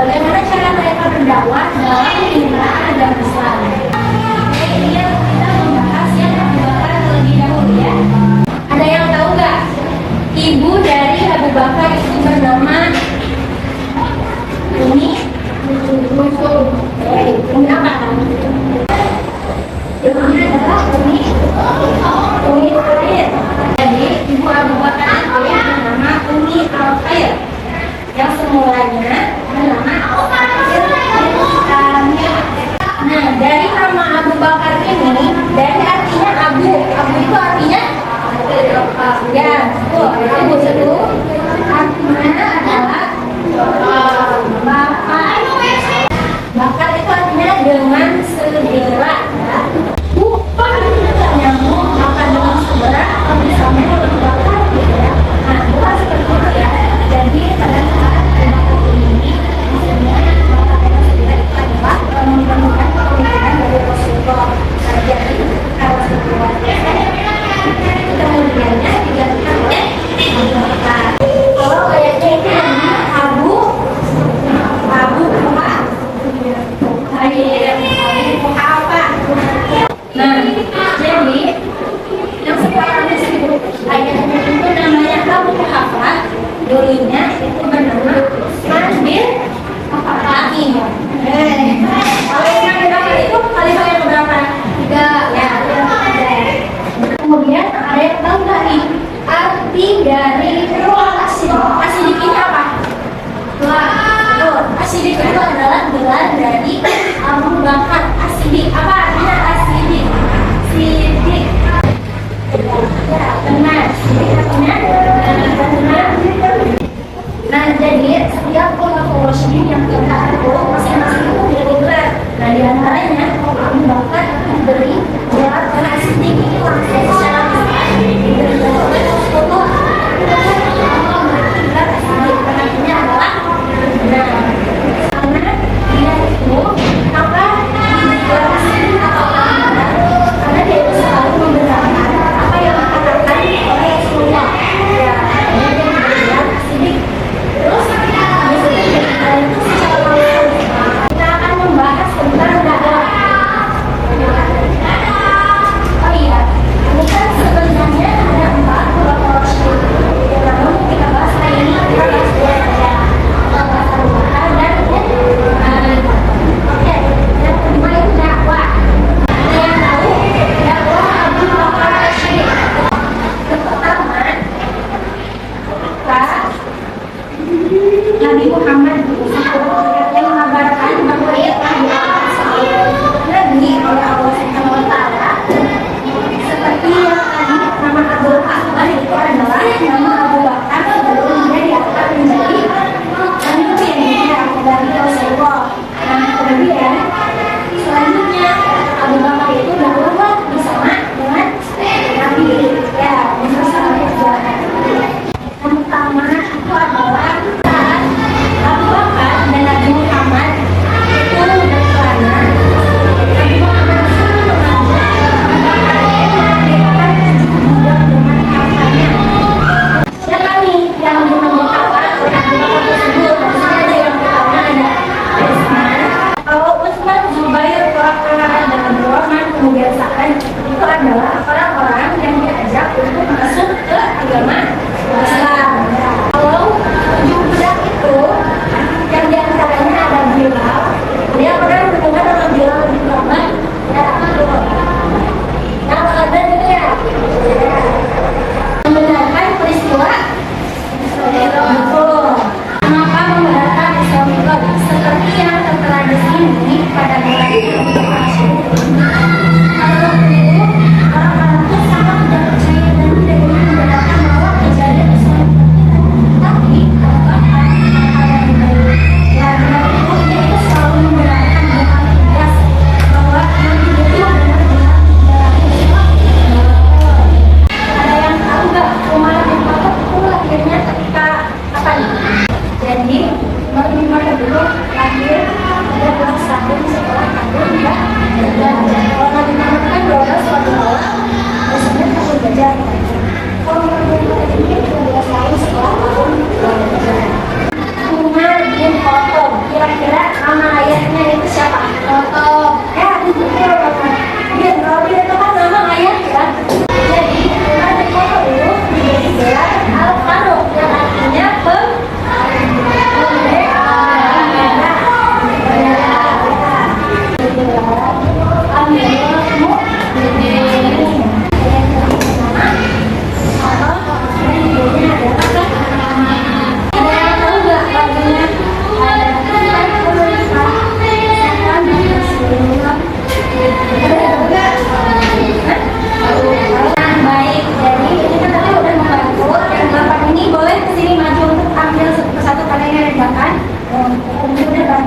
bagaimana cara mereka berdakwah dalam penyebaran agama Islam. Ini kita membahas yang Abu Bakar terlebih dahulu ya. Ada yang tahu nggak? Ibu dari Abu Bakar itu bernama Umi apa? Ibunya adalah Umi Al-Khair. Jadi ibu Abu Bakar itu bernama Umi Al-Khair, yang semulanya bernama Al-Khair. Nah, dari nama Abu Bakar ini, dari artinya Abu itu artinya ya, itu artinya adalah bapak. Bakar itu artinya dengan segera. Bukan nyamuk makan dengan segera, bisa bakar gitu ya. Nah, bukan seperti itu ya. Jadi pada saat bakar ini, maksudnya bakar dengan segera itu adalah memerlukan pemikiran dari Rasulullah. Jadi kalau Rasulullah kemudiannya digantikan oleh Abu Bakar. Kalau kayaknya itu Abu apa? Nah, jadi yang sekarang disebut ayahnya itu namanya Abu Quhafah. Dulunya itu bernama Utsman bin Affan. Kalau yang berapa itu khalifah yang berapa? 3 ya. Kemudian ada yang tahu dari arti dari As-Siddiq ini apa? As-Siddiq itu adalah gelar dari Abu Bakar. As-Siddiq apa artinya As-Siddiq? Siddiq. Ya, benar. Siddiq artinya benar. Nah, jadi setiap khulafaur rasyidin yang kita itu masing-masing itu diberi gelar. Nah, di antaranya Abu Bakar diberi gelar As-Siddiq ini langsung secara diberi gelar oleh Rasulullah. Gelar As-Siddiq artinya adalah benar. Karena dia itu apa? Digelar As-Siddiq atau benar? Karena dia itu selalu membenarkan apa yang dikatakan oleh Rasulullah. Ya, dia diberi gelar As-Siddiq. Terus itu secara langsung kita akan membahas tentang dakwah. Oh iya, ini kan sebenarnya ada 4 khulafaur rasyidin. Namun kita bahas hari ini kita bahas 2 saja. Kita bahas Abu Bakar dan oke, yang kedua itu dakwah. Ada yang tahu dakwah Abu Bakar Rasyid? Yang pertama, Nabi Muhammad yang mengabarkan bahwa ia telah Nabi oleh Allah Subhanahu wa Ta'ala. Seperti yang tadi nama Abu Bakar itu adalah nama Abu Bakar sebelum dia diangkat menjadi pemimpin dari Rasulullah. Nah, kemudian selanjutnya Abu Bakar itu dahulu bersama dengan Nabi ya, bersama perjuangan. Yang pertama itu adalah Abu Bakar dan Nabi Muhammad itu berkelana. Nabi Muhammad itu mengajak Abu Bakar itu mendirikan 7 budak dengan hartanya. Siapa nih yang dimerdekakan oleh Abu Bakar tersebut? Maksudnya ada yang pertama ada Utsman. Kalau Utsman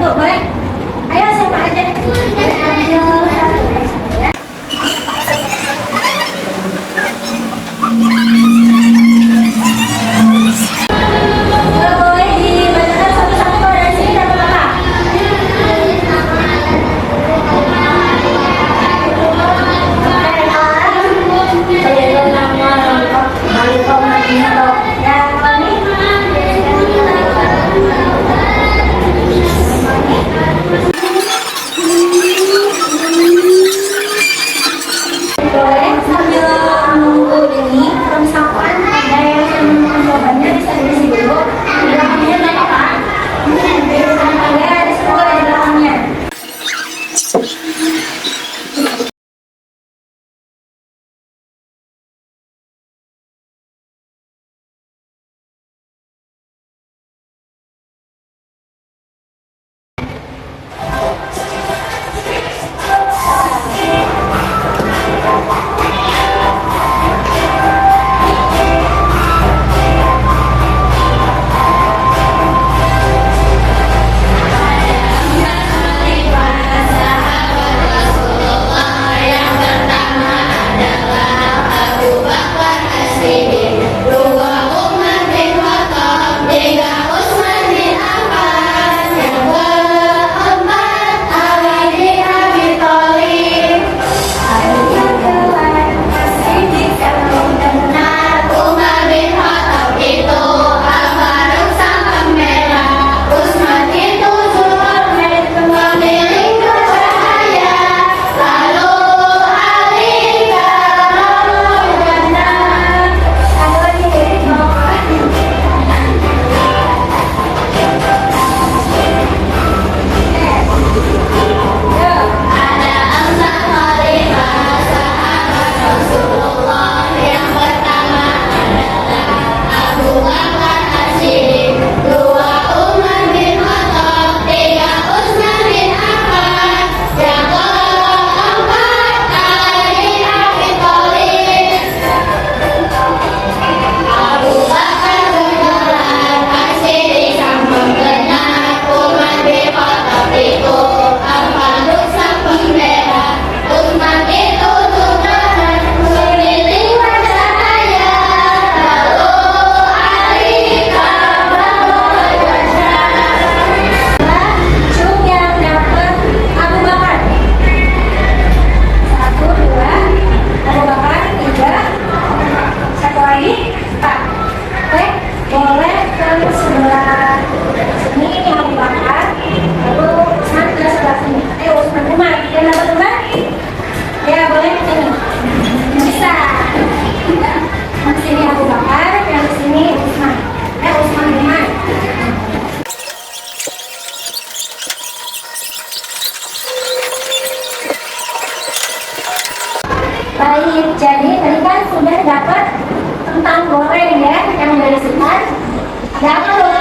satu, boleh? Ayo sama aja. Ayo. Boleh dibacakan satu-satu kalau dari sini dapat apa? Yang boleh sambil menunggu ini, kalau misalkan ada yang menemukan jawabannya bisa diisi dulu. Di belakangnya ada apa? Ada sekolah di belakangnya. Baik, jadi tadi kan sudah dapat tentang goreng ya, yang berisikan ada apa loh?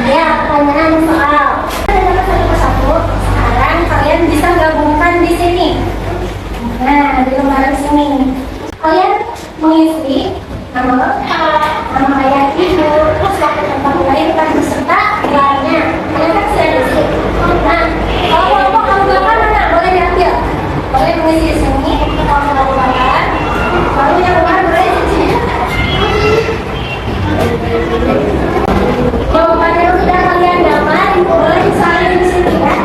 Ya, pertanyaan soal. Kita dapat satu persatu. Sekarang kalian bisa gabungkan di sini. Nah, di lembaran sini. Kalian mengisi nama lengkap, nama ayah ibu, terus waktu tempat melahirkan beserta gelarnya. Kalian kan sudah di sini. Nah, kalau kelompok kamu bakal mana? Boleh diambil. Boleh mengisi di sini. Kalau kamu bakal, baru yang kemarin boleh di sini. Jawaban yang sudah kalian dapat boleh salin di sini ya.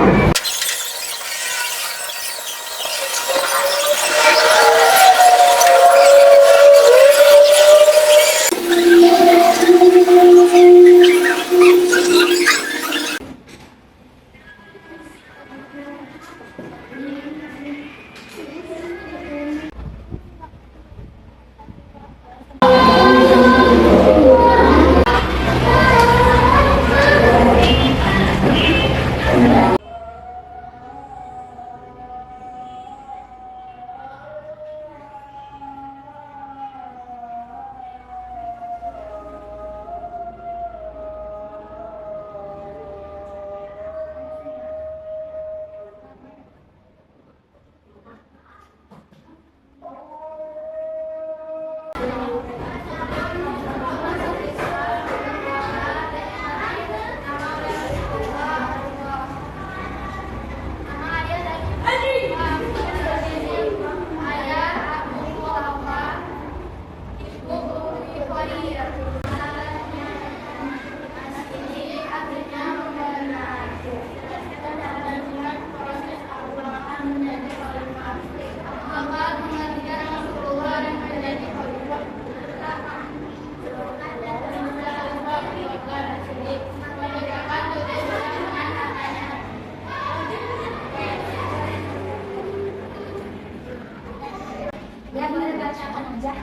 aja.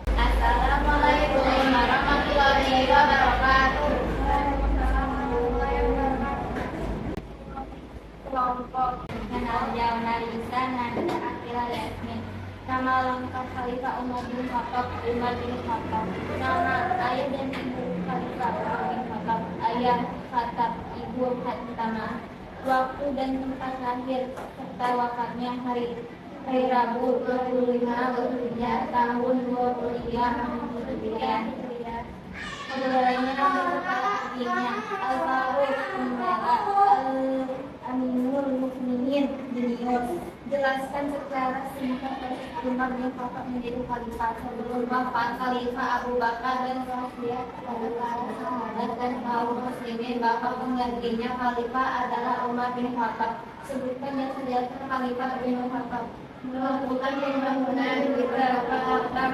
Assalamualaikum warahmatullahi wabarakatuh. Kelompok Kenal Jauna Lisa Nanda Akila Yasmin. Nama lengkap Khalifah Umar bin Khattab Umar bin Khattab. Nama ayah dan ibu Khalifah Umar bin Khattab. Ayah Khattab, ibu Fatimah. Waktu dan tempat lahir serta wafatnya hari Rabu 25 Zulhijjah tahun 23 Hijriah. Saudaranya beserta istrinya Al-Faruq Pembela Al-Aminul Mukminin Junior. Jelaskan secara singkat Umar bin Khattab menjadi khalifah. Sebelum wafat Khalifah Abu Bakar dan wasiat kepada para sahabat dan kaum muslimin bahwa penggantinya khalifah adalah Umar bin Khattab. Sebutkan yang sejarah Khalifah bin Khattab. Melakukan pembangunan beberapa kota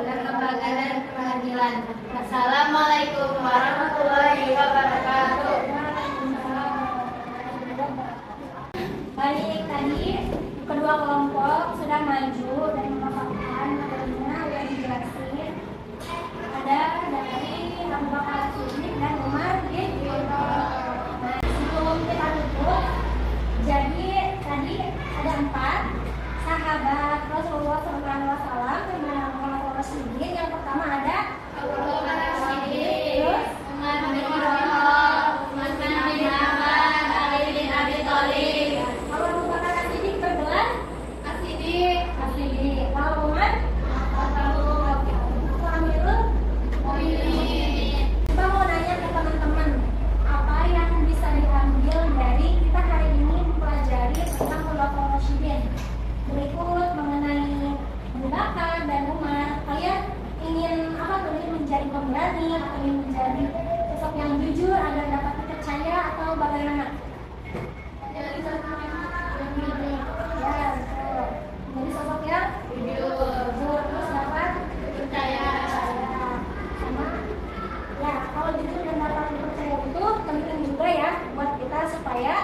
dan lembaga dan pengadilan. Assalamualaikum warahmatullahi wabarakatuh. Baik, tadi kedua kelompok sudah maju dan memaparkan materinya yang dijelasin. Ada dari Abu Bakar Siddiq dan Umar bin Khattab. Nah, sebelum kita tutup, jadi tadi ada 4 sahabat Rasulullah SAW yang bernama Rasulullah. Yang pertama ada Abu Bakar Siddiq, terus Umar bin Khattab, Utsman bin Affan, Ali bin Abi Thalib. kalau Abu Bakar Siddiq bergelar As-Siddiq, Siddiq. Kalau Umar Amirul Mukminin. Kita mau nanya ke teman-teman, apa yang bisa diambil dari kita hari ini mempelajari tentang Khulafaur Rasyidin? Berikut mengenai Abu Bakar dan Umar. Kalian ingin apa tuh? Ingin menjadi pemberani atau ingin menjadi sosok yang jujur agar dapat dipercaya atau bagaimana? Jadi sosok yang jujur. Ya, betul. Jadi sosok yang jujur terus dapat Percaya. sama ya, kalau jujur dan dapat dipercaya itu penting juga ya buat kita supaya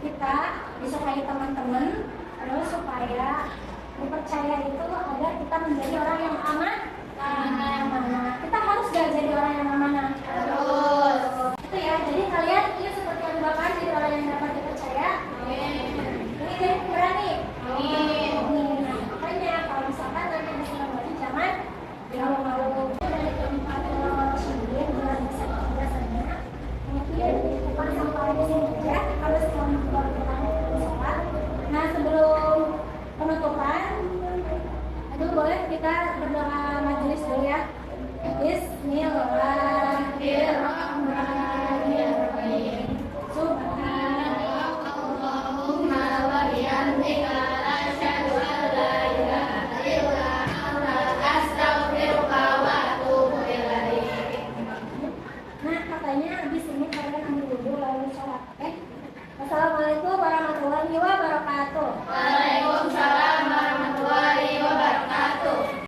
kita disukai teman-teman, terus supaya dipercaya itu agar kita menjadi orang yang amanah. Kita harus gak jadi orang yang amanah. Terus. Itu ya. Jadi kalian ingin seperti Abu Bakar jadi orang yang dapat dipercaya. Amin. Ini jadi berani. Amin. Nah, makanya kalau misalkan nanti di Surabaya jangan malu-malu. Dari keempat orang sendiri bulan biasanya mungkin bukan sampai di sini aja. Harus keluar kita sholat. Nah, sebelum penutupan, boleh kita berdoa majelis dulu ya. Bismillahirrahmanirrahim. Subhanallahumma wa bihamdika asyhadu an la ilaha illa anta astaghfiruka wa atubu ilaik. Nah, katanya habis ini kalian ambil wudhu lalu sholat. Assalamualaikum warahmatullahi